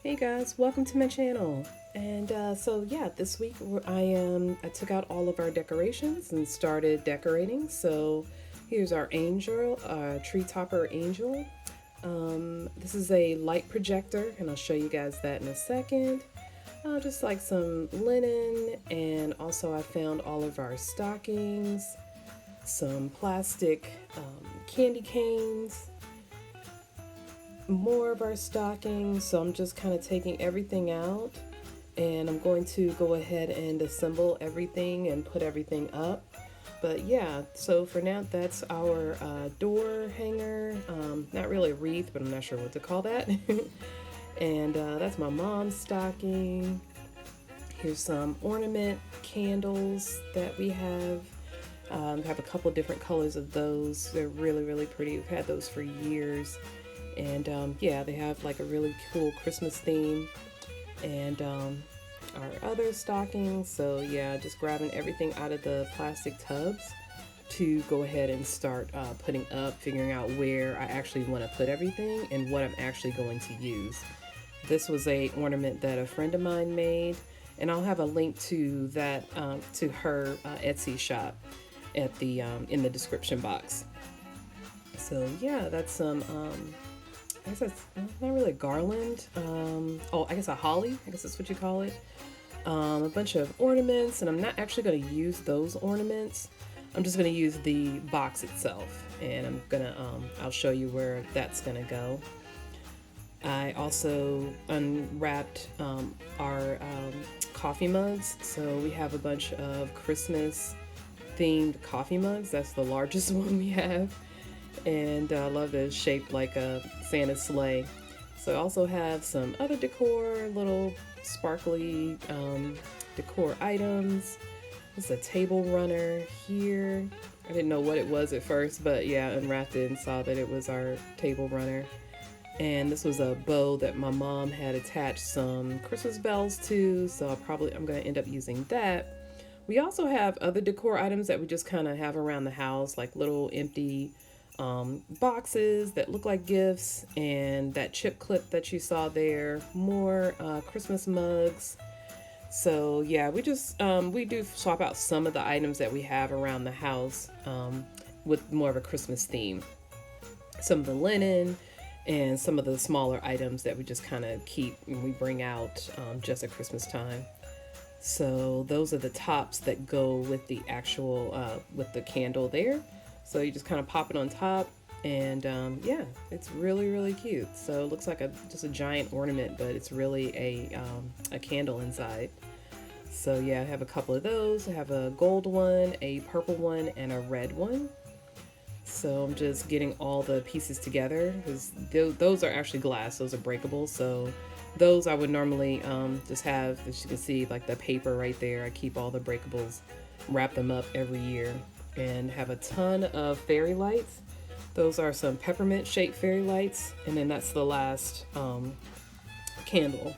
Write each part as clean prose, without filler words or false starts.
Hey guys, welcome to my channel. And so yeah, this week I took out all of our decorations and started decorating. So here's our angel, tree topper angel. This is a light projector, and I'll show you guys that in a second. Just like some linen, and also I found all of our stockings, some plastic candy canes, more of our stockings. So I'm just kind of taking everything out, and I'm going to go ahead and assemble everything and put everything up. But yeah, so for now, that's our door hanger. Not really a wreath, but I'm not sure what to call that. And that's my mom's stocking. Here's some ornament candles that we have. Have a couple different colors of those. They're really, really pretty. We've had those for years. And yeah, they have like a really cool Christmas theme. And our other stockings. So yeah, just grabbing everything out of the plastic tubs to go ahead and start putting up, figuring out where I actually want to put everything and what I'm actually going to use. This was a ornament that a friend of mine made, and I'll have a link to that to her Etsy shop at the in the description box. So yeah, that's some I guess that's not really a garland. Oh, I guess a holly. I guess that's what you call it. A bunch of ornaments, and I'm not actually going to use those ornaments. I'm just going to use the box itself, and I'll show you where that's going to go. I also unwrapped our coffee mugs. So we have a bunch of Christmas themed coffee mugs. That's the largest one we have. And I love it, shaped like a Santa's sleigh. So I also have some other decor, little sparkly decor items. There's a table runner here. I didn't know what it was at first, but yeah, unwrapped it and saw that it was our table runner. And this was a bow that my mom had attached some Christmas bells to, so I'm going to end up using that. We also have other decor items that we just kind of have around the house, like little empty boxes that look like gifts, and that chip clip that you saw there, more Christmas mugs. So yeah, we do swap out some of the items that we have around the house with more of a Christmas theme. Some of the linen and some of the smaller items that we just kind of keep and we bring out just at Christmas time. So those are the tops that go with the actual with the candle there. So you just kind of pop it on top, and yeah, it's really, really cute. So it looks like just a giant ornament, but it's really a candle inside. So yeah, I have a couple of those. I have a gold one, a purple one, and a red one. So I'm just getting all the pieces together, because those are actually glass. Those are breakable. So those I would normally just have, as you can see, like the paper right there. I keep all the breakables, wrap them up every year, and have a ton of fairy lights. Those are some peppermint shaped fairy lights, and then that's the last candle.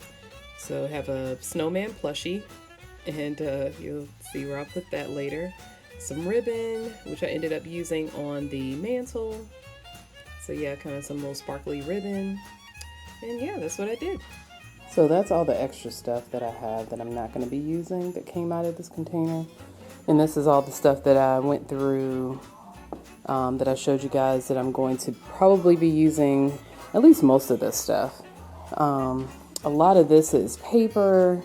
So I have a snowman plushie, and you'll see where I'll put that later. Some ribbon, which I ended up using on the mantle. So yeah, kind of some little sparkly ribbon. And yeah, that's what I did. So that's all the extra stuff that I have that I'm not going to be using that came out of this container. And this is all the stuff that I went through that I showed you guys that I'm going to probably be using, at least most of this stuff. A lot of this is paper,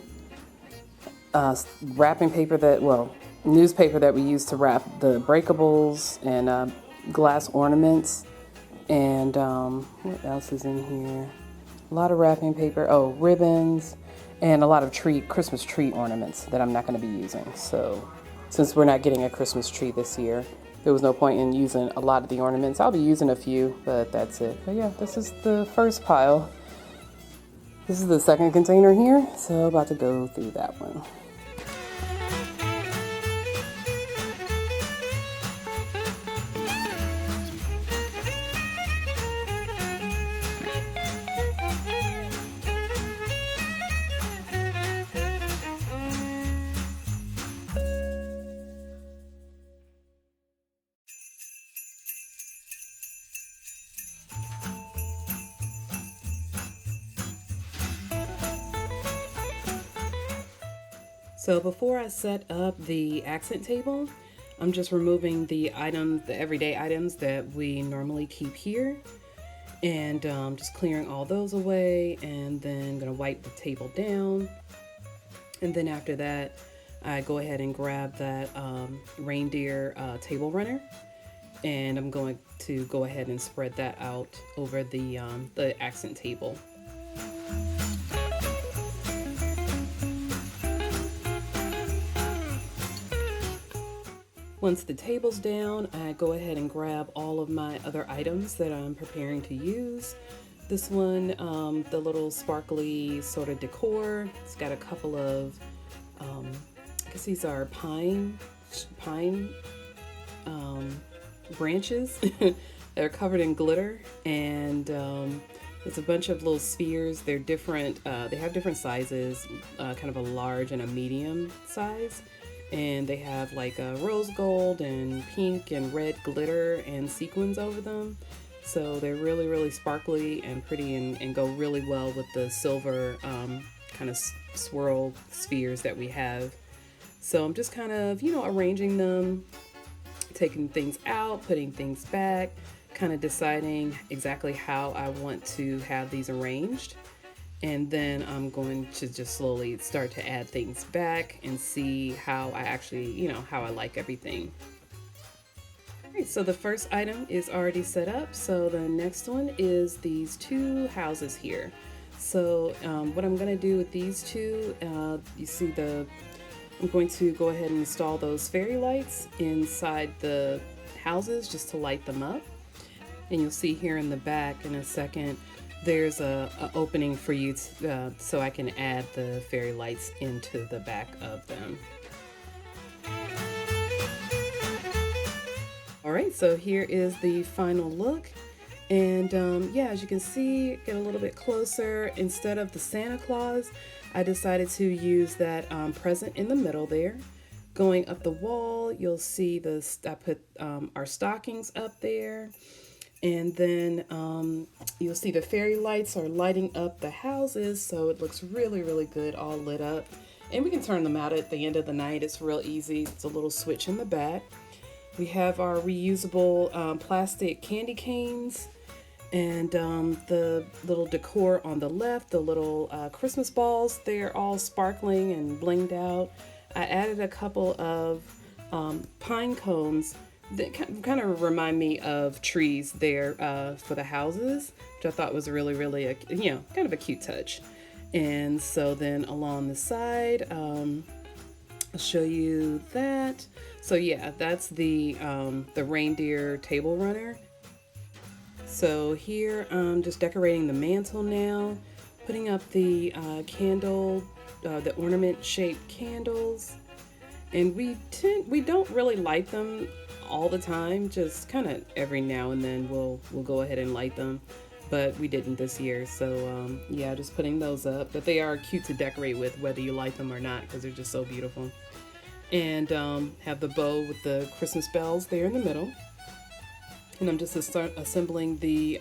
wrapping paper newspaper that we use to wrap the breakables, and glass ornaments. And what else is in here? A lot of wrapping paper, ribbons, and a lot of Christmas tree ornaments that I'm not going to be using. So since we're not getting a Christmas tree this year, there was no point in using a lot of the ornaments. I'll be using a few, but that's it. But yeah, this is the first pile. This is the second container here, so about to go through that one. So before I set up the accent table, I'm just removing the items, the everyday items that we normally keep here, and just clearing all those away, and then gonna wipe the table down. And then after that, I go ahead and grab that reindeer table runner, and I'm going to go ahead and spread that out over the accent table. Once the table's down, I go ahead and grab all of my other items that I'm preparing to use. This one, the little sparkly sort of decor. It's got a couple of, I guess these are pine branches that are covered in glitter, and it's a bunch of little spheres. They're different. They have different sizes, kind of a large and a medium size. And they have like a rose gold and pink and red glitter and sequins over them. So they're really, really sparkly and pretty, and go really well with the silver kind of swirl spheres that we have. So I'm just kind of, arranging them, taking things out, putting things back, kind of deciding exactly how I want to have these arranged. And then I'm going to just slowly start to add things back and see how I actually, how I like everything. All right, so the first item is already set up. So the next one is these two houses here. So what I'm going to do with these two, you see I'm going to go ahead and install those fairy lights inside the houses just to light them up. And you'll see here in the back in a second, there's a opening for you to, so I can add the fairy lights into the back of them. All right, so here is the final look. And yeah, as you can see, get a little bit closer. Instead of the Santa Claus, I decided to use that present in the middle there. Going up the wall, you'll see I put our stockings up there. And then you'll see the fairy lights are lighting up the houses, so it looks really, really good, all lit up. And we can turn them out at the end of the night. It's real easy. It's a little switch in the back. We have our reusable plastic candy canes, and the little decor on the left, the little Christmas balls, they're all sparkling and blinged out. I added a couple of pine cones that kind of remind me of trees there for the houses, which I thought was really, really, kind of a cute touch. And so then along the side, I'll show you that. So yeah, that's the reindeer table runner. So here I'm just decorating the mantle now, putting up the the ornament shaped candles. And we don't really light them all the time, just kind of every now and then we'll go ahead and light them, but we didn't this year. So yeah, just putting those up, but they are cute to decorate with whether you light them or not, because they're just so beautiful. And have the bow with the Christmas bells there in the middle. And I'm just assembling the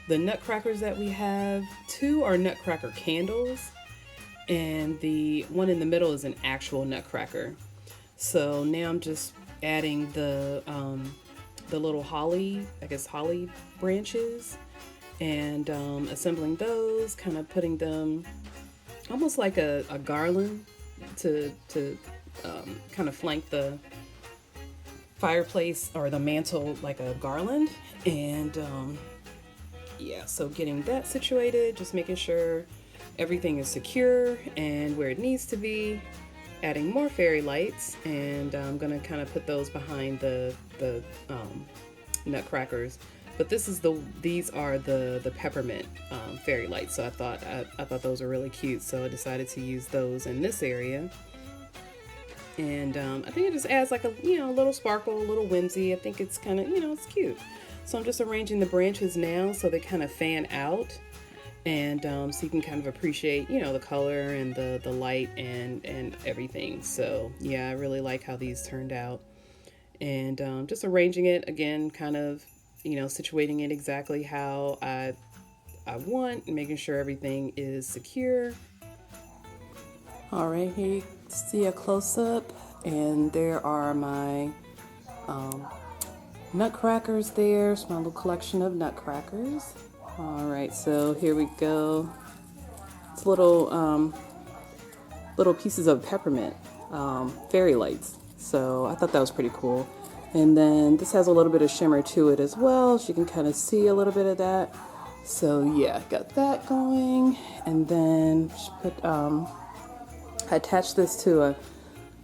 nutcrackers that we have. Two are nutcracker candles, and the one in the middle is an actual nutcracker. So now I'm just adding the little holly branches, and assembling those, kind of putting them almost like a garland to kind of flank the fireplace or the mantle like a garland. And yeah, so getting that situated, just making sure everything is secure and where it needs to be. Adding more fairy lights, and I'm gonna kind of put those behind the nutcrackers. But these are the peppermint fairy lights. So I thought those were really cute. So I decided to use those in this area. And I think it just adds like a little sparkle, a little whimsy. I think it's kind of it's cute. So I'm just arranging the branches now so they kind of fan out. And so you can kind of appreciate, the color and the light and everything. So yeah, I really like how these turned out. And just arranging it again, kind of, situating it exactly how I want, and making sure everything is secure. All right, see a close-up, and there are my nutcrackers there. It's my little collection of nutcrackers. All right, so here we go. It's little pieces of peppermint fairy lights. So I thought that was pretty cool. And then this has a little bit of shimmer to it as well, so you can kind of see a little bit of that. So yeah, got that going. And then put I attached this to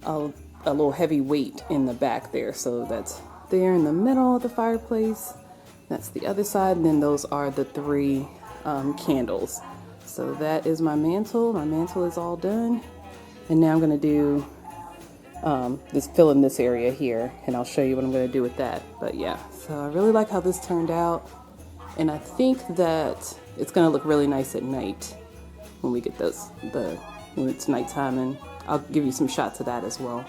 a little heavy weight in the back there. So that's there in the middle of the fireplace. That's the other side, and then those are the 3 candles. So that is my mantle. My mantle is all done. And now I'm gonna do just fill in this area here, and I'll show you what I'm gonna do with that. But yeah, so I really like how this turned out. And I think that it's gonna look really nice at night when we get when it's nighttime, and I'll give you some shots of that as well.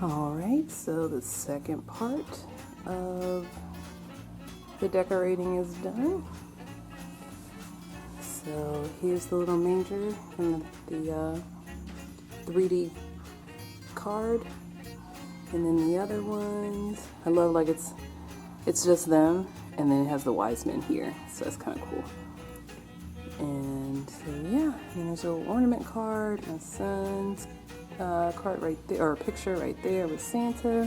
Alright, so the second part of the decorating is done. So here's the little manger and the 3D card, and then the other ones, I love like it's just them, and then it has the wise men here, so that's kind of cool. And so yeah, and there's a little ornament card, my son's card right there, or a picture right there with Santa.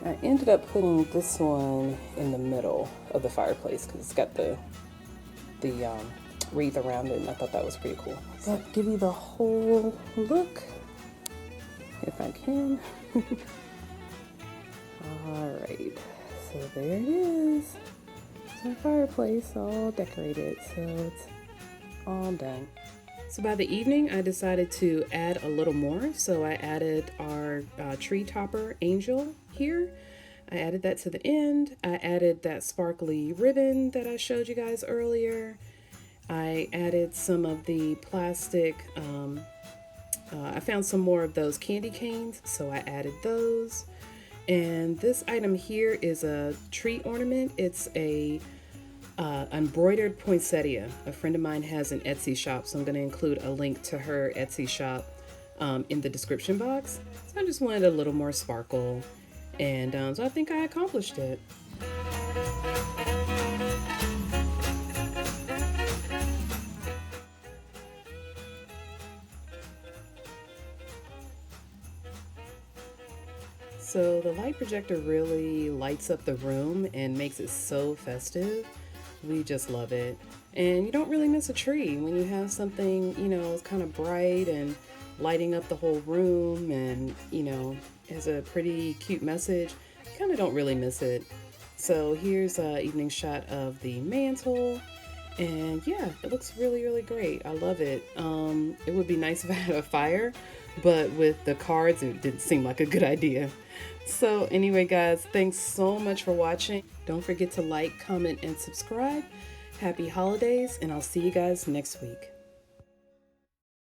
I ended up putting this one in the middle of the fireplace because it's got the wreath around it, and I thought that was pretty cool. So I'll give you the whole look if I can. Alright, so there it is. It's our fireplace all decorated, so it's all done. So by the evening, I decided to add a little more. So I added our tree topper angel here. I added that to the end. I added that sparkly ribbon that I showed you guys earlier. I added some of the plastic, I found some more of those candy canes, so I added those. And this item here is a tree ornament. It's a Embroidered Poinsettia. A friend of mine has an Etsy shop, so I'm going to include a link to her Etsy shop in the description box. So I just wanted a little more sparkle, and so I think I accomplished it. So the light projector really lights up the room and makes it so festive. We just love it. And you don't really miss a tree when you have something, you know, it's kind of bright and lighting up the whole room, and, you know, has a pretty cute message. You kind of don't really miss it. So here's an evening shot of the mantle. And yeah, it looks really, really great. I love it. It would be nice if I had a fire, but with the cards, it didn't seem like a good idea. So anyway, guys, thanks so much for watching. Don't forget to like, comment, and subscribe. Happy holidays, and I'll see you guys next week.